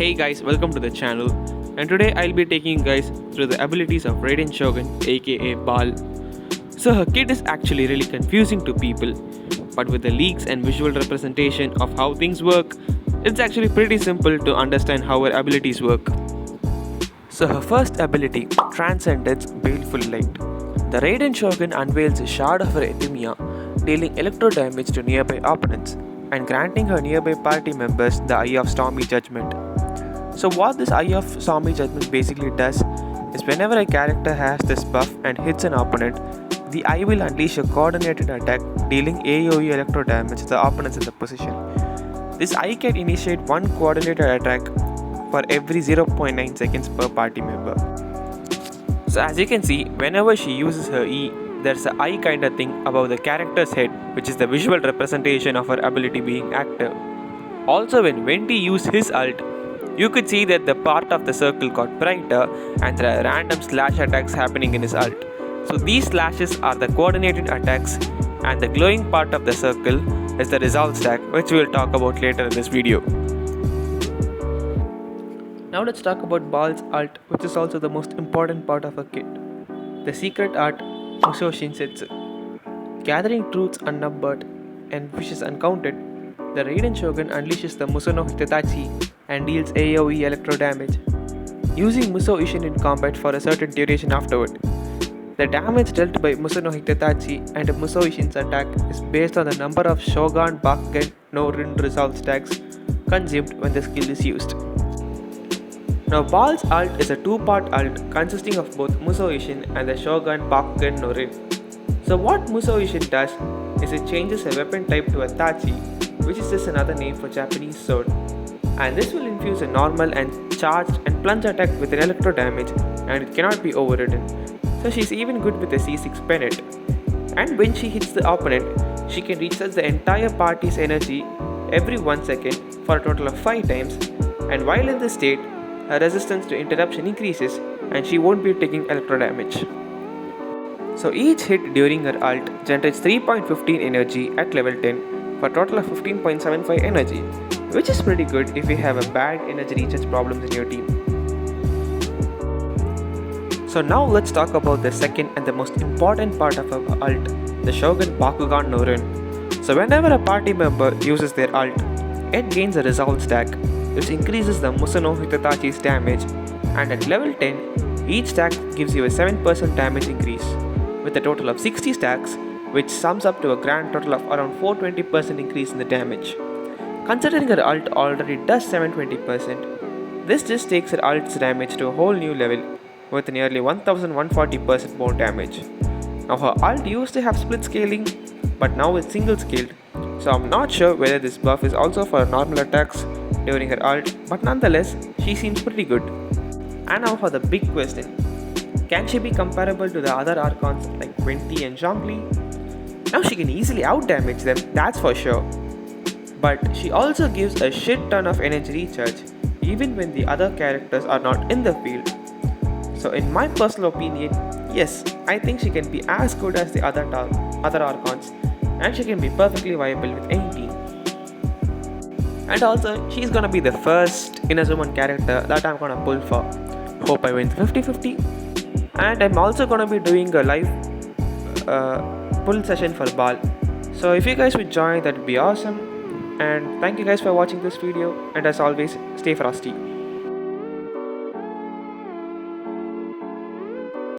Hey guys, welcome to the channel, and today I'll be taking you guys through the abilities of Raiden Shogun aka Baal. So her kit is actually really confusing to people, but with the leaks and visual representation of how things work, it's actually pretty simple to understand how her abilities work. So her first ability, Transcendence Baleful Light. The Raiden Shogun unveils a shard of her Ethymia, dealing electro damage to nearby opponents and granting her nearby party members the Eye of Stormy Judgment. So what this Eye of Stormy Judgment basically does is whenever a character has this buff and hits an opponent, the Eye will unleash a coordinated attack dealing AoE electro damage to the opponents in the position. This Eye can initiate one coordinated attack for every 0.9 seconds per party member. So as you can see, whenever she uses her E, there's a eye kind of thing above the character's head, which is the visual representation of her ability being active. Also, when Venti used his ult, you could see that the part of the circle got brighter and there are random slash attacks happening in his ult. So these slashes are the coordinated attacks and the glowing part of the circle is the resolve stack, which we will talk about later in this video. Now let's talk about Baal's ult, which is also the most important part of her kit. The secret art Musou Shinsetsu. Gathering truths unnumbered and wishes uncounted, the Raiden Shogun unleashes the Musou no Hitatachi and deals AoE electro damage, using Musou Ishin in combat for a certain duration afterward. The damage dealt by Musou no Hitatachi and Musou Ishin's attack is based on the number of Shogun Bakugan no Rin resolve stacks consumed when the skill is used. Now Baal's ult is a two-part ult consisting of both Musou Ishin and the Shogun Bakugan no Rin. So what Musou Ishin does is it changes a weapon type to a Tachi, which is just another name for Japanese sword, and this will infuse a normal and charged and plunge attack with an electro damage, and it cannot be overridden. So she's even good with a C6 pennant. And when she hits the opponent, she can recharge the entire party's energy every 1 second for a total of 5 times, and while in this state, her resistance to interruption increases and she won't be taking electro damage. So each hit during her ult generates 3.15 energy at level 10 for a total of 15.75 energy, which is pretty good if you have a bad energy recharge problems in your team. So now let's talk about the second and the most important part of our ult, the Shogun Bakugan no Rin. So whenever a party member uses their ult, it gains a resolve stack, which increases the Musou no Hitatachi's damage, and at level 10, each stack gives you a 7% damage increase, with a total of 60 stacks, which sums up to a grand total of around 420% increase in the damage. Considering her ult already does 720%, this just takes her ult's damage to a whole new level with nearly 1140% more damage. Now her ult used to have split scaling, but now it's single scaled, so I'm not sure whether this buff is also for normal attacks during her ult, but nonetheless, she seems pretty good. And now for the big question, can she be comparable to the other Archons like Venti and Zhongli? Now she can easily outdamage them, that's for sure. But she also gives a shit ton of energy recharge even when the other characters are not in the field. So in my personal opinion, yes, I think she can be as good as the other Archons, and she can be perfectly viable with any team. And also, she's gonna be the first Inazuman character that I'm gonna pull for. Hope I win 50-50. And I'm also gonna be doing a live pull session for Baal. So if you guys would join, that would be awesome. And thank you guys for watching this video, and as always, stay frosty.